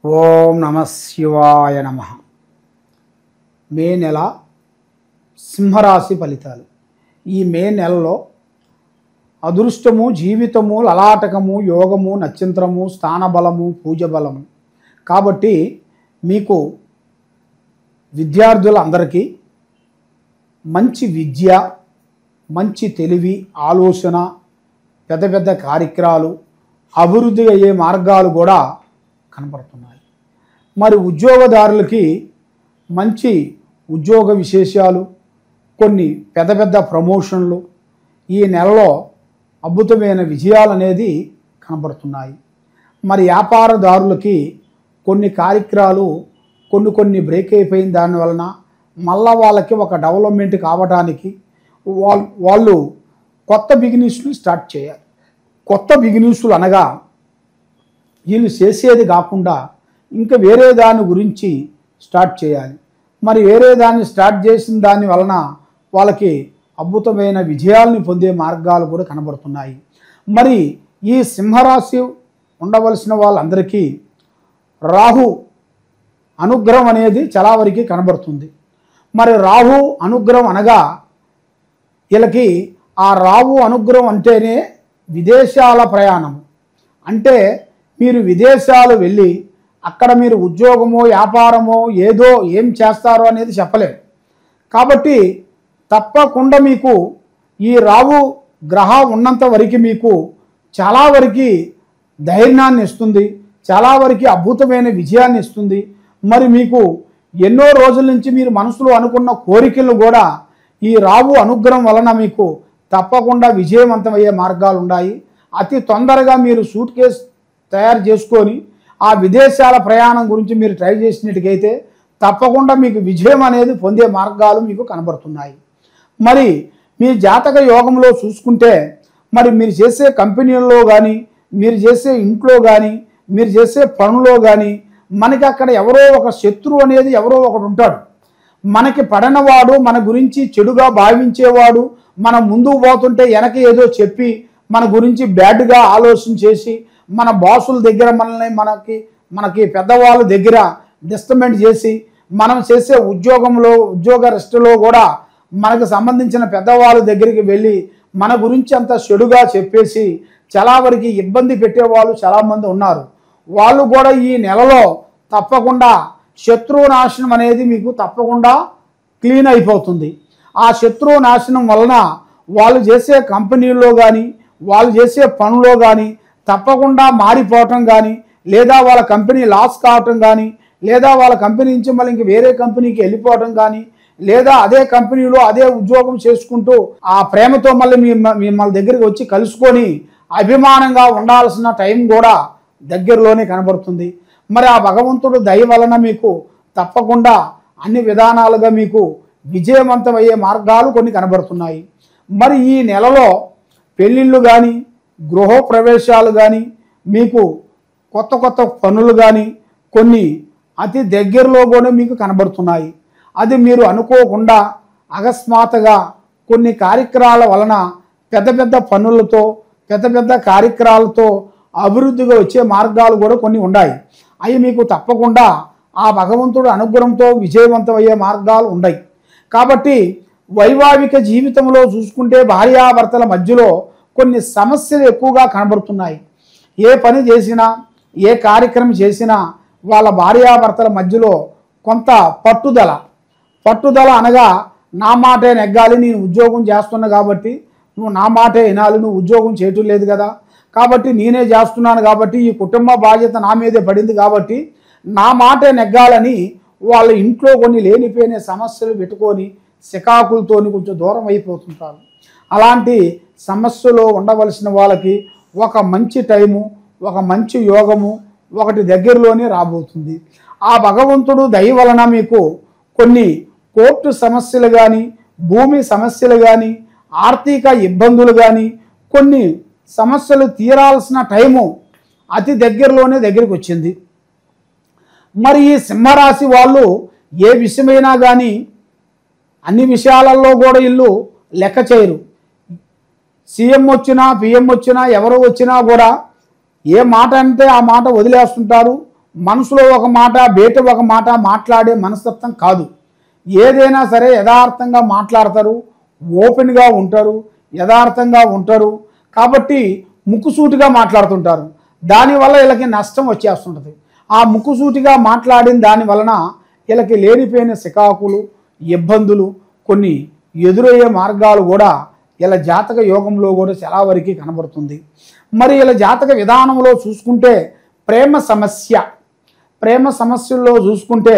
ఓం నమః శివాయ నమః. మే నెల సింహరాశి ఫలితాలు. ఈ మే నెలలో అదృష్టము, జీవితము, లలాటకము, యోగము, నక్షత్రము, స్థానబలము, పూజ బలము. కాబట్టి మీకు విద్యార్థులందరికీ మంచి విద్య, మంచి తెలివి, ఆలోచన, పెద్ద పెద్ద కార్యక్రమాలు, అభివృద్ధి అయ్యే మార్గాలు కూడా కనపడుతున్నాయి. మరి ఉద్యోగదారులకి మంచి ఉద్యోగ విశేషాలు, కొన్ని పెద్ద పెద్ద ప్రమోషన్లు, ఈ నెలలో అద్భుతమైన విజయాలు అనేది కనబడుతున్నాయి. మరి వ్యాపారదారులకి కొన్ని కార్యక్రమాలు కొన్ని బ్రేక్ అయిపోయిన దానివలన మళ్ళా వాళ్ళకి ఒక డెవలప్మెంట్ కావడానికి వాళ్ళు కొత్త బిజినెస్లు స్టార్ట్ చేయాలి. కొత్త బిజినెస్లు అనగా వీళ్ళు చేసేది కాకుండా ఇంకా వేరే దాని గురించి స్టార్ట్ చేయాలి. మరి వేరే దాన్ని స్టార్ట్ చేసిన దాని వలన వాళ్ళకి అద్భుతమైన విజయాలను పొందే మార్గాలు కూడా కనబడుతున్నాయి. మరి ఈ సింహరాశి ఉండవలసిన వాళ్ళందరికీ రాహు అనుగ్రహం అనేది చాలా వరకు కనబడుతుంది. మరి రాహు అనుగ్రహం అనగా వీళ్ళకి ఆ రాహు అనుగ్రహం అంటేనే విదేశాల ప్రయాణం. అంటే మీరు విదేశాలు వెళ్ళి అక్కడ మీరు ఉద్యోగమో వ్యాపారమో ఏదో ఏం చేస్తారో అనేది చెప్పలేము. కాబట్టి తప్పకుండా మీకు ఈ రాహు గ్రహం ఉన్నంత వరకు మీకు చాలా వరకు ధైర్యాన్ని ఇస్తుంది, చాలా వరకు అద్భుతమైన విజయాన్ని ఇస్తుంది. మరి మీకు ఎన్నో రోజుల నుంచి మీరు మనసులో అనుకున్న కోరికలు కూడా ఈ రాహు అనుగ్రహం వలన మీకు తప్పకుండా విజయవంతమయ్యే మార్గాలు ఉన్నాయి. అతి తొందరగా మీరు సూట్ కేసు తయారు చేసుకొని ఆ విదేశాల ప్రయాణం గురించి మీరు ట్రై చేసినట్టుకైతే తప్పకుండా మీకు విజయం అనేది పొందే మార్గాలు మీకు కనబడుతున్నాయి. మరి మీ జాతక యోగంలో చూసుకుంటే మరి మీరు చేసే కంపెనీల్లో కానీ, మీరు చేసే ఇంట్లో కానీ, మీరు చేసే పనుల్లో కానీ మనకి అక్కడ ఎవరో ఒక శత్రువు అనేది ఎవరో ఒకడు ఉంటాడు. మనకి పడనవాడు, మన గురించి చెడుగా భావించేవాడు, మనం ముందుకు పోతుంటే వెనక ఏదో చెప్పి మన గురించి బ్యాడ్గా ఆలోచన చేసి మన బాసుల దగ్గర మనకి పెద్దవాళ్ళ దగ్గర డిస్టర్బెంట్ చేసి మనం చేసే ఉద్యోగ రెస్టులో కూడా మనకు సంబంధించిన పెద్దవాళ్ళ దగ్గరికి వెళ్ళి మన గురించి అంత చెడుగా చెప్పేసి చాలా వరకు ఇబ్బంది పెట్టేవాళ్ళు చాలామంది ఉన్నారు. వాళ్ళు కూడా ఈ నెలలో తప్పకుండా శత్రువు నాశనం అనేది మీకు తప్పకుండా క్లీన్ అయిపోతుంది. ఆ శత్రువు నాశనం వలన వాళ్ళు చేసే కంపెనీల్లో కానీ, వాళ్ళు చేసే పనుల్లో కానీ తప్పకుండా మారిపోవటం కానీ, లేదా వాళ్ళ కంపెనీ లాస్ కావటం కానీ, లేదా వాళ్ళ కంపెనీ నుంచి మళ్ళీ ఇంక వేరే కంపెనీకి వెళ్ళిపోవటం కానీ, లేదా అదే కంపెనీలో అదే ఉద్యోగం చేసుకుంటూ ఆ ప్రేమతో మళ్ళీ మిమ్మల్ని దగ్గరికి వచ్చి కలుసుకొని అభిమానంగా ఉండాల్సిన టైం కూడా దగ్గరలోనే కనబడుతుంది. మరి ఆ భగవంతుడు దయ వలన మీకు తప్పకుండా అన్ని విధానాలుగా మీకు విజయవంతమయ్యే మార్గాలు కొన్ని కనబడుతున్నాయి. మరి ఈ నెలలో పెళ్ళిళ్ళు కానీ, గృహప్రవేశాలు కానీ, మీకు కొత్త పనులు కానీ కొన్ని అతి దగ్గరలో కూడా మీకు కనబడుతున్నాయి. అది మీరు అనుకోకుండా అకస్మాత్తుగా కొన్ని కార్యక్రమాల వలన పెద్ద పనులతో, పెద్ద కార్యక్రమాలతో అభివృద్ధిగా వచ్చే మార్గాలు కూడా కొన్ని ఉన్నాయి. అవి మీకు తప్పకుండా ఆ భగవంతుడు అనుగ్రహంతో విజయవంతమయ్యే మార్గాలు ఉన్నాయి. కాబట్టి వైవాహిక జీవితంలో చూసుకుంటే భార్యాభర్తల మధ్యలో కొన్ని సమస్యలు ఎక్కువగా కనబడుతున్నాయి. ఏ పని చేసినా, ఏ కార్యక్రమం చేసినా వాళ్ళ భార్యాభర్తల మధ్యలో కొంత పట్టుదల అనగా నా మాటే నెగ్గాలి, నేను ఉద్యోగం చేస్తున్నా కాబట్టి నువ్వు నా మాటే వినాలి, నువ్వు ఉద్యోగం చేయటం లేదు కదా, కాబట్టి నేనే చేస్తున్నాను కాబట్టి ఈ కుటుంబ బాధ్యత నా మీదే పడింది కాబట్టి నా మాటే నెగ్గాలని వాళ్ళ ఇంట్లో కొన్ని లేనిపోయిన సమస్యలు పెట్టుకొని సికాకులతో కొంచెం దూరం అయిపోతుంటారు. అలాంటి సమస్యలో ఉండవలసిన వాళ్ళకి ఒక మంచి టైము, ఒక మంచి యోగము ఒకటి దగ్గరలోనే రాబోతుంది. ఆ భగవంతుడు దయ వలన మీకు కొన్ని కోర్టు సమస్యలు కానీ, భూమి సమస్యలు కానీ, ఆర్థిక ఇబ్బందులు కానీ, కొన్ని సమస్యలు తీరాల్సిన టైము అతి దగ్గరికి వచ్చింది. మరి ఈ సింహరాశి వాళ్ళు ఏ విషయమైనా కానీ అన్ని విషయాలలో కూడా వీళ్ళు లెక్క చేయరు. సీఎం వచ్చినా, పిఎం వచ్చినా, ఎవరు వచ్చినా కూడా ఏ మాట అంటే ఆ మాట వదిలేస్తుంటారు. మనసులో ఒక మాట బయట ఒక మాట మాట్లాడే మనస్తత్వం కాదు. ఏదైనా సరే యథార్థంగా మాట్లాడతారు, ఓపెన్గా ఉంటారు, యథార్థంగా ఉంటారు. కాబట్టి ముక్కుసూటిగా మాట్లాడుతుంటారు. దానివల్ల వీళ్ళకి నష్టం వచ్చేస్తుంటుంది. ఆ ముక్కుసూటిగా మాట్లాడిన దాని వలన వీళ్ళకి లేనిపోయిన సికాకులు, ఇబ్బందులు, కొన్ని ఎదురయ్యే మార్గాలు కూడా వీళ్ళ జాతక యోగంలో కూడా చాలా వరకు కనబడుతుంది. మరి వీళ్ళ జాతక విధానంలో చూసుకుంటే ప్రేమ సమస్యల్లో చూసుకుంటే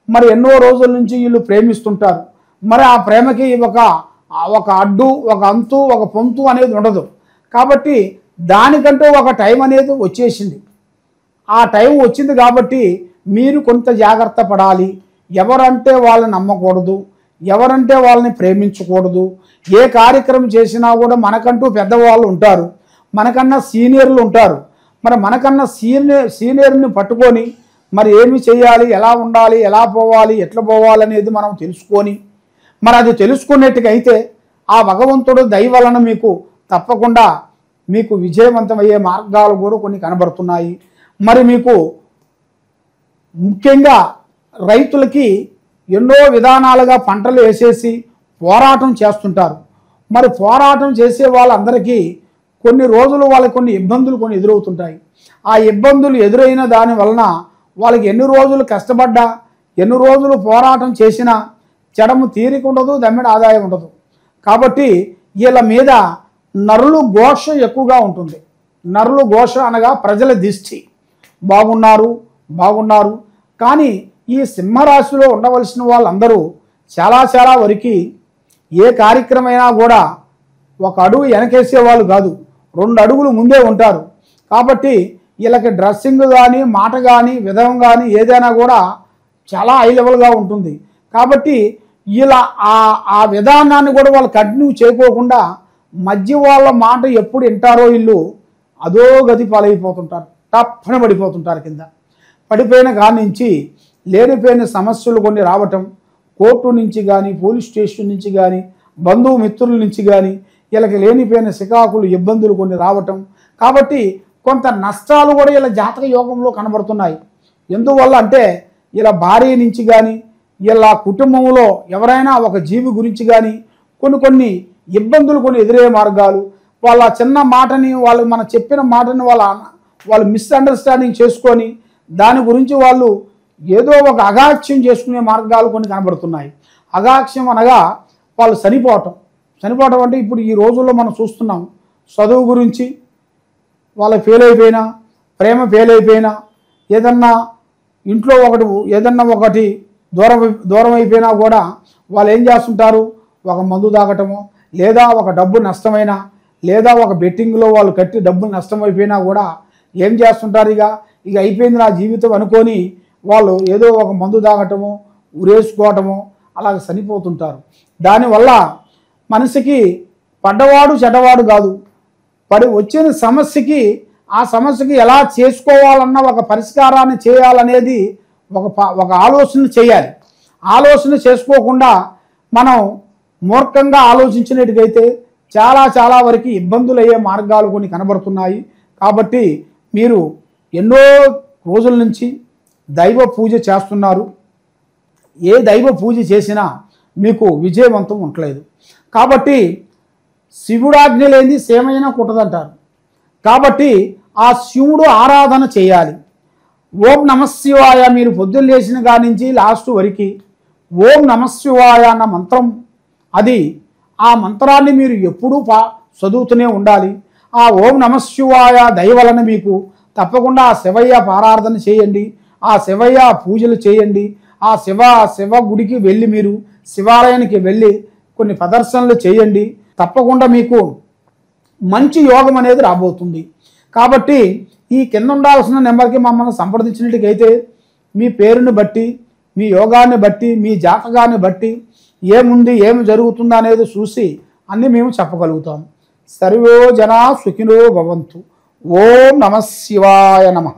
మరి ఎన్నో రోజుల నుంచి వీళ్ళు ప్రేమిస్తుంటారు. మరి ఆ ప్రేమకి ఒక అడ్డు, ఒక అంతు, ఒక పొంతు అనేది ఉండదు. కాబట్టి దానికంటూ ఒక టైం అనేది వచ్చేసింది. ఆ టైం వచ్చింది కాబట్టి మీరు కొంత జాగ్రత్త పడాలి. ఎవరంటే వాళ్ళని నమ్మకూడదు, ఎవరంటే వాళ్ళని ప్రేమించకూడదు. ఏ కార్యక్రమం చేసినా కూడా మనకంటూ పెద్దవాళ్ళు ఉంటారు, మనకన్నా సీనియర్లు ఉంటారు. మరి మనకన్నా సీనియర్ని పట్టుకొని మరి ఏమి చేయాలి, ఎలా ఉండాలి, ఎలా పోవాలి, ఎట్లా పోవాలి అనేది మనం తెలుసుకొని మరి అది తెలుసుకునేట్టుకైతే ఆ భగవంతుడు దయ వలన మీకు తప్పకుండా మీకు విజయవంతమయ్యే మార్గాలు కూడా కొన్ని కనబడుతున్నాయి. మరి మీకు ముఖ్యంగా రైతులకి ఎన్నో విధానాలుగా పంటలు వేసేసి పోరాటం చేస్తుంటారు. మరి పోరాటం చేసే వాళ్ళందరికీ కొన్ని రోజులు వాళ్ళకి కొన్ని ఇబ్బందులు కొన్ని ఎదురవుతుంటాయి. ఆ ఇబ్బందులు ఎదురైన దాని వలన వాళ్ళకి ఎన్ని రోజులు కష్టపడ్డా, ఎన్ని రోజులు పోరాటం చేసినా చెడము తీరిక ఉండదు, దమ్మిడి ఆదాయం ఉండదు. కాబట్టి వీళ్ళ మీద నరులు ఘోష ఎక్కువగా ఉంటుంది. నరులు ఘోష అనగా ప్రజల దిష్టి. బాగున్నారు. కానీ ఈ సింహరాశిలో ఉండవలసిన వాళ్ళందరూ చాలా వరకు ఏ కార్యక్రమైనా కూడా ఒక అడుగు వెనకేసే వాళ్ళు కాదు, 2 అడుగులు ముందే ఉంటారు. కాబట్టి వీళ్ళకి డ్రెస్సింగ్ కానీ, మాట కానీ, విధం కానీ ఏదైనా కూడా చాలా హై లెవెల్గా ఉంటుంది. కాబట్టి ఇలా ఆ విధానాన్ని కూడా వాళ్ళు కంటిన్యూ చేయకోకుండా మధ్య వాళ్ళ మాట ఎప్పుడు వింటారో వీళ్ళు అదో గతి పాలైపోతుంటారు, టప్పన పడిపోతుంటారు. కింద పడిపోయిన కాడి నుంచి లేనిపోయిన సమస్యలు కొన్ని రావటం, కోర్టు నుంచి కానీ, పోలీస్ స్టేషన్ నుంచి కానీ, బంధుమిత్రుల నుంచి కానీ వీళ్ళకి లేనిపోయిన సికాకులు, ఇబ్బందులు కొన్ని రావటం. కాబట్టి కొంత నష్టాలు కూడా వీళ్ళ జాతక యోగంలో కనబడుతున్నాయి. ఎందువల్ల అంటే వీళ్ళ భార్య నుంచి కానీ, వీళ్ళ కుటుంబంలో ఎవరైనా ఒక జీవి గురించి కానీ కొన్ని ఇబ్బందులు కొన్ని ఎదురయ్యే మార్గాలు, వాళ్ళ చిన్న మాటని వాళ్ళు మనం చెప్పిన మాటని వాళ్ళు మిస్అండర్స్టాండింగ్ చేసుకొని దాని గురించి వాళ్ళు ఏదో ఒక అగాక్ష్యం చేసుకునే మార్గాలు కొన్ని కనబడుతున్నాయి. అగాక్ష్యం అనగా వాళ్ళు చనిపోవటం అంటే ఇప్పుడు ఈ రోజుల్లో మనం చూస్తున్నాం. చదువు గురించి వాళ్ళు ఫెయిల్ అయిపోయినా, ప్రేమ ఫెయిల్ అయిపోయినా, ఏదన్నా ఇంట్లో ఒకటి దూరం అయిపోయినా కూడా వాళ్ళు ఏం చేస్తుంటారు, ఒక మందు తాగటమో, లేదా ఒక డబ్బు నష్టమైనా, లేదా ఒక బెట్టింగ్లో వాళ్ళు కట్టి డబ్బులు నష్టమైపోయినా కూడా ఏం చేస్తుంటారు, ఇక అయిపోయింది నా జీవితం అనుకొని వాళ్ళు ఏదో ఒక మందు తాగటమో, ఉరేసుకోవటమో అలాగ చనిపోతుంటారు. దానివల్ల మనిషికి పడ్డవాడు చెడ్డవాడు కాదు, వచ్చిన సమస్యకి ఆ సమస్యకి ఎలా చేసుకోవాలన్న ఒక పరిష్కారాన్ని చేయాలనేది ఒక ఆలోచన చేయాలి. ఆలోచన చేసుకోకుండా మనం మూర్ఖంగా ఆలోచించినట్టుగైతే చాలా వరకు ఇబ్బందులు అయ్యే మార్గాలు కొన్ని కనబడుతున్నాయి. కాబట్టి మీరు ఎన్నో రోజుల నుంచి దైవ పూజ చేస్తున్నారు. ఏ దైవ పూజ చేసినా మీకు విజయవంతం ఉండలేదు. కాబట్టి శివుడాజ్ఞ లేనిది సేమైనా కుట్టదంటారు. కాబట్టి ఆ శివుడు ఆరాధన చేయాలి. ఓం నమశివాయ మీరు పొద్దున్న లేచిన కాడి నుంచి లాస్ట్ వరకు ఓం నమశివాయ అన్న మంత్రం, అది ఆ మంత్రాన్ని మీరు ఎప్పుడూ చదువుతూనే ఉండాలి. ఆ ఓం నమశివాయ దయ వలన మీకు తప్పకుండా ఆ శివయ్య పారాధన చేయండి, ఆ శివయ్య పూజలు చేయండి. ఆ శివ గుడికి వెళ్ళి మీరు శివాలయానికి వెళ్ళి కొన్ని ప్రదర్శనలు చేయండి. తప్పకుండా మీకు మంచి యోగం అనేది రాబోతుంది. కాబట్టి ఈ కింద ఉండాల్సిన నెంబర్కి మమ్మల్ని సంప్రదించినట్టుకైతే మీ పేరుని బట్టి, మీ యోగాన్ని బట్టి, మీ జాతకాన్ని బట్టి ఏముంది, ఏమి జరుగుతుందో అనేది చూసి అన్నీ మేము చెప్పగలుగుతాం. సర్వే జనా సుఖినో భవంతు. ఓం నమః శివాయ నమః.